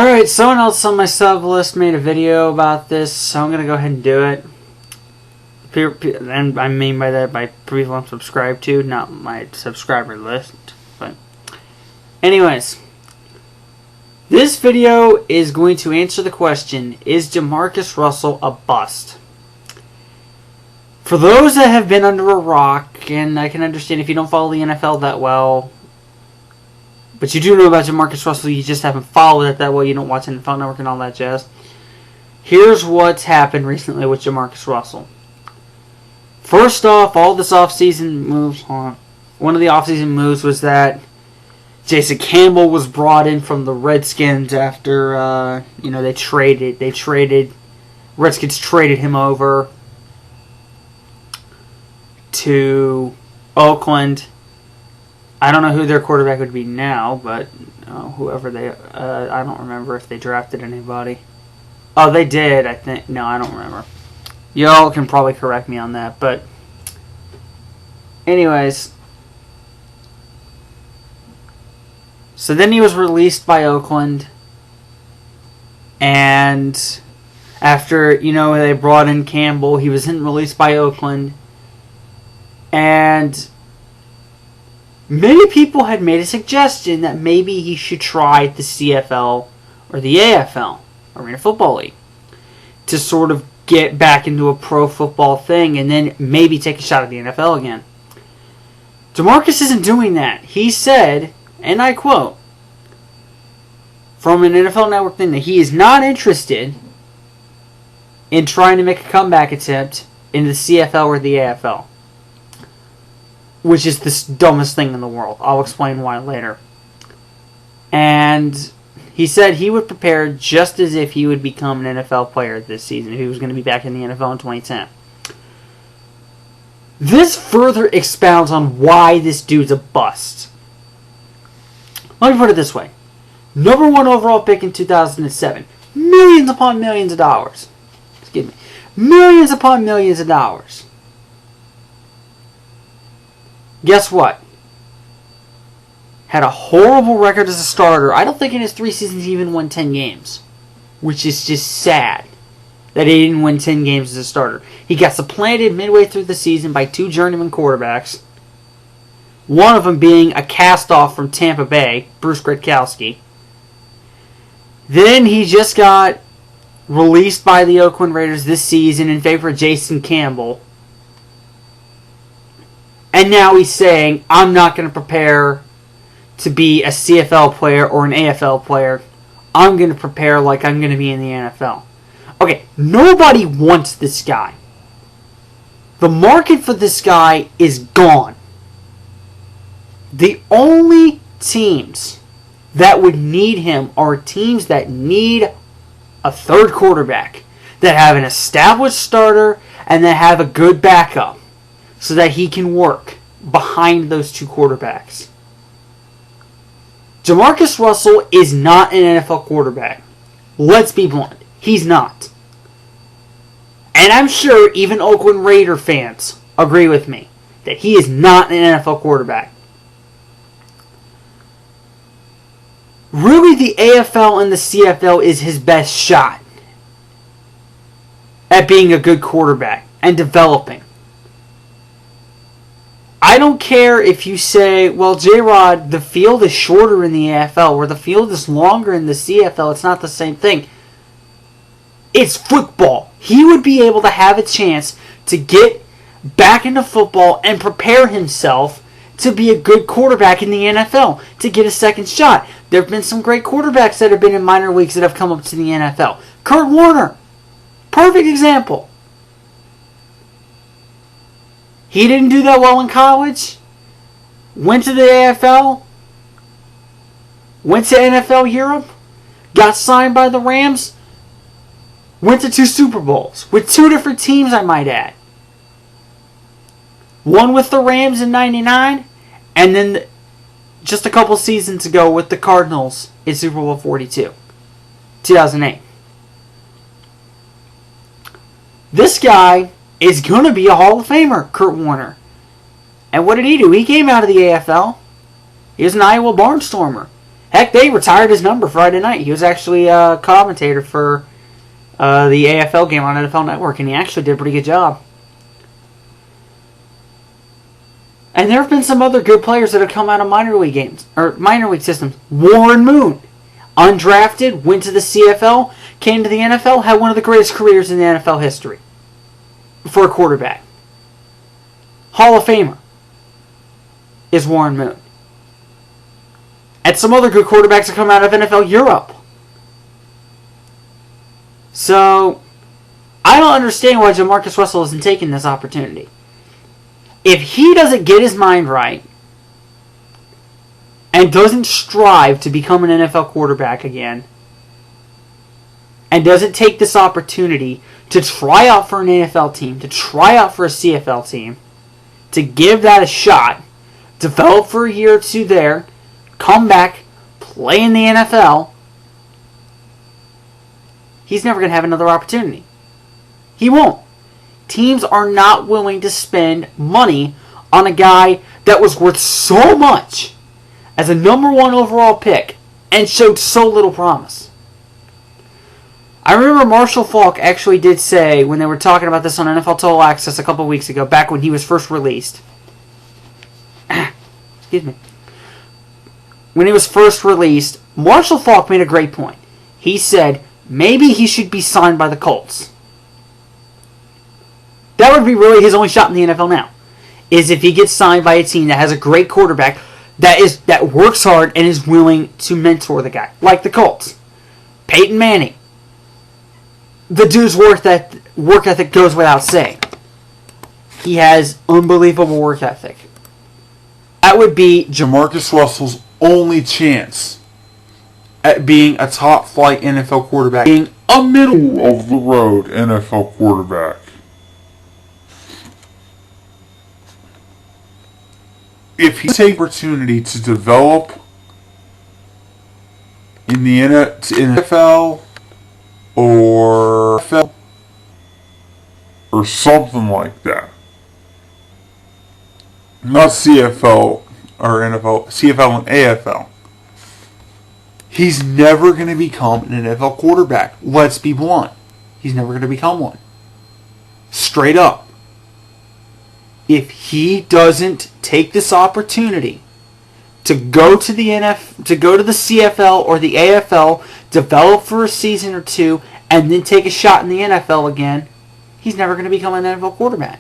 Alright, someone else on my sub list made a video about this, so I'm going to go ahead and do it. And I mean by that by people I'm subscribed to, not my subscriber list. But anyways, this video is going to answer the question, is Jamarcus Russell a bust? For those that have been under a rock, and I can understand if you don't follow the NFL that well, but you do know about Jamarcus Russell, you just haven't followed it that well, you don't watch NFL Network and all that jazz. Here's what's happened recently with Jamarcus Russell. First off, all this offseason moves, one of the offseason moves was that Jason Campbell was brought in from the Redskins after, Redskins traded him over to Oakland. I don't know who their quarterback would be now, but whoever they... I don't remember if they drafted anybody. Oh, they did, I think. No, I don't remember. Y'all can probably correct me on that, but... Anyways. So then he was released by Oakland. And after, they brought in Campbell, he was released by Oakland. And many people had made a suggestion that maybe he should try the CFL or the AFL, Arena Football League, to sort of get back into a pro football thing and then maybe take a shot at the NFL again. Jamarcus isn't doing that. He said, and I quote, from an NFL Network thing, that he is not interested in trying to make a comeback attempt in the CFL or the AFL. Which is the dumbest thing in the world. I'll explain why later. And he said he would prepare just as if he would become an NFL player this season, if he was going to be back in the NFL in 2010. This further expounds on why this dude's a bust. Let me put it this way. Number 1 overall pick in 2007. Millions upon millions of dollars. Excuse me. Millions upon millions of dollars. Guess what? Had a horrible record as a starter. I don't think in his 3 seasons he even won 10 games. Which is just sad that he didn't win 10 games as a starter. He got supplanted midway through the season by 2 journeyman quarterbacks. One of them being a cast-off from Tampa Bay, Bruce Gradkowski. Then he just got released by the Oakland Raiders this season in favor of Jason Campbell. And now he's saying, I'm not going to prepare to be a CFL player or an AFL player. I'm going to prepare like I'm going to be in the NFL. Okay, nobody wants this guy. The market for this guy is gone. The only teams that would need him are teams that need a third quarterback, that have an established starter and that have a good backup, so that he can work behind those 2 quarterbacks. Jamarcus Russell is not an NFL quarterback. Let's be blunt. He's not. And I'm sure even Oakland Raider fans agree with me that he is not an NFL quarterback. Really, the AFL and the CFL is his best shot at being a good quarterback and developing. I don't care if you say, well, J-Rod, the field is shorter in the AFL, or the field is longer in the CFL. It's not the same thing. It's football. He would be able to have a chance to get back into football and prepare himself to be a good quarterback in the NFL, to get a second shot. There have been some great quarterbacks that have been in minor leagues that have come up to the NFL. Kurt Warner, perfect example. He didn't do that well in college. Went to the AFL. Went to NFL Europe. Got signed by the Rams. Went to 2 Super Bowls. With 2 different teams, I might add. One with the Rams in 99. And then just a couple seasons ago with the Cardinals in Super Bowl 42. 2008. This guy is going to be a Hall of Famer, Kurt Warner. And what did he do? He came out of the AFL. He was an Iowa Barnstormer. Heck, they retired his number Friday night. He was actually a commentator for the AFL game on NFL Network, and he actually did a pretty good job. And there have been some other good players that have come out of minor league games, or minor league systems. Warren Moon, undrafted, went to the CFL, came to the NFL, had one of the greatest careers in the NFL history for a quarterback. Hall of Famer is Warren Moon. And some other good quarterbacks have come out of NFL Europe. So, I don't understand why Jamarcus Russell isn't taking this opportunity. If he doesn't get his mind right and doesn't strive to become an NFL quarterback again, and doesn't take this opportunity to try out for an NFL team, to try out for a CFL team, to give that a shot, develop for a year or two there, come back, play in the NFL, he's never going to have another opportunity. He won't. Teams are not willing to spend money on a guy that was worth so much as a number 1 overall pick and showed so little promise. I remember Marshall Faulk actually did say, when they were talking about this on NFL Total Access a couple weeks ago, back when he was first released. Excuse me. When he was first released, Marshall Faulk made a great point. He said, maybe he should be signed by the Colts. That would be really his only shot in the NFL now, is if he gets signed by a team that has a great quarterback that works hard and is willing to mentor the guy, like the Colts. Peyton Manning. The dude's work ethic goes without saying. He has unbelievable work ethic. That would be Jamarcus Russell's only chance at being a top-flight NFL quarterback, being a middle-of-the-road NFL quarterback. If he takes the opportunity to develop in the NFL or NFL or something like that, not CFL or NFL, CFL and AFL, he's never going to become an NFL quarterback. Let's be blunt. He's never going to become one. Straight up. If he doesn't take this opportunity to go to the CFL or the AFL, develop for a season or two, and then take a shot in the NFL again, he's never going to become an NFL quarterback.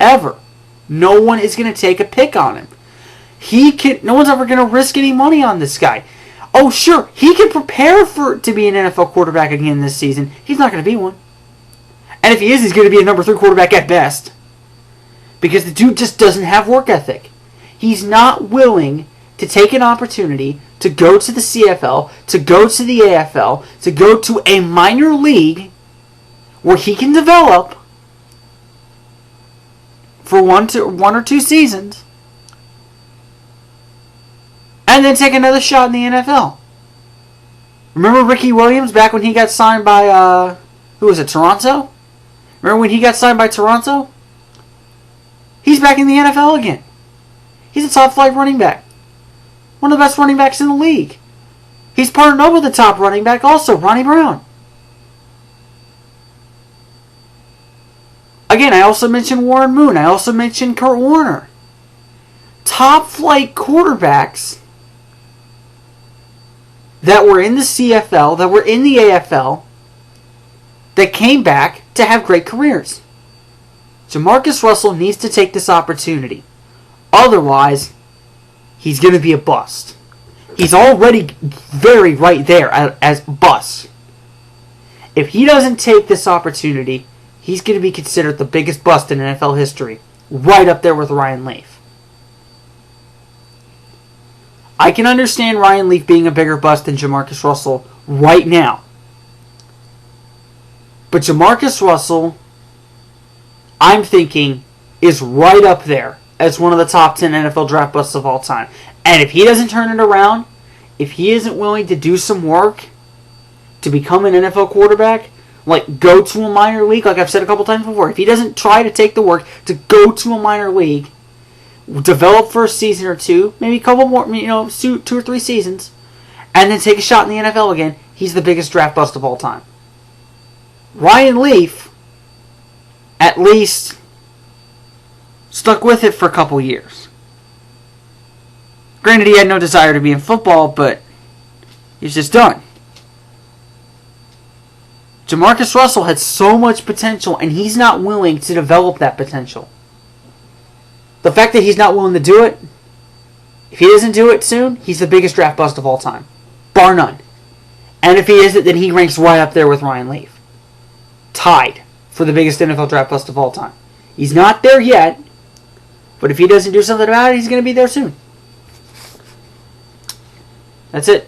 Ever. No one is going to take a pick on him. No one's ever going to risk any money on this guy. Oh, sure, he can prepare to be an NFL quarterback again this season. He's not going to be one. And if he is, he's going to be a number 3 quarterback at best. Because the dude just doesn't have work ethic. He's not willing to take an opportunity to go to the CFL, to go to the AFL, to go to a minor league where he can develop for one or two seasons and then take another shot in the NFL. Remember Ricky Williams back when he got signed by, who was it, Toronto? Remember when he got signed by Toronto? He's back in the NFL again. He's a top-flight running back. One of the best running backs in the league. He's partnered up with the top running back also, Ronnie Brown. Again, I also mentioned Warren Moon. I also mentioned Kurt Warner. Top-flight quarterbacks that were in the CFL, that were in the AFL, that came back to have great careers. Jamarcus Russell needs to take this opportunity. Otherwise, he's going to be a bust. He's already very right there as bust. If he doesn't take this opportunity, he's going to be considered the biggest bust in NFL history. Right up there with Ryan Leaf. I can understand Ryan Leaf being a bigger bust than Jamarcus Russell right now. But Jamarcus Russell, I'm thinking, is right up there as one of the top 10 NFL draft busts of all time. And if he doesn't turn it around, if he isn't willing to do some work to become an NFL quarterback, like go to a minor league, like I've said a couple times before, if he doesn't try to take the work to go to a minor league, develop for a season or two, maybe a couple more, 2 or 3 seasons, and then take a shot in the NFL again, he's the biggest draft bust of all time. Ryan Leaf, at least, stuck with it for a couple years. Granted, he had no desire to be in football, but he was just done. Jamarcus Russell had so much potential, and he's not willing to develop that potential. The fact that he's not willing to do it, if he doesn't do it soon, he's the biggest draft bust of all time. Bar none. And if he isn't, then he ranks right up there with Ryan Leaf. Tied for the biggest NFL draft bust of all time. He's not there yet, but if he doesn't do something about it, he's going to be there soon. That's it.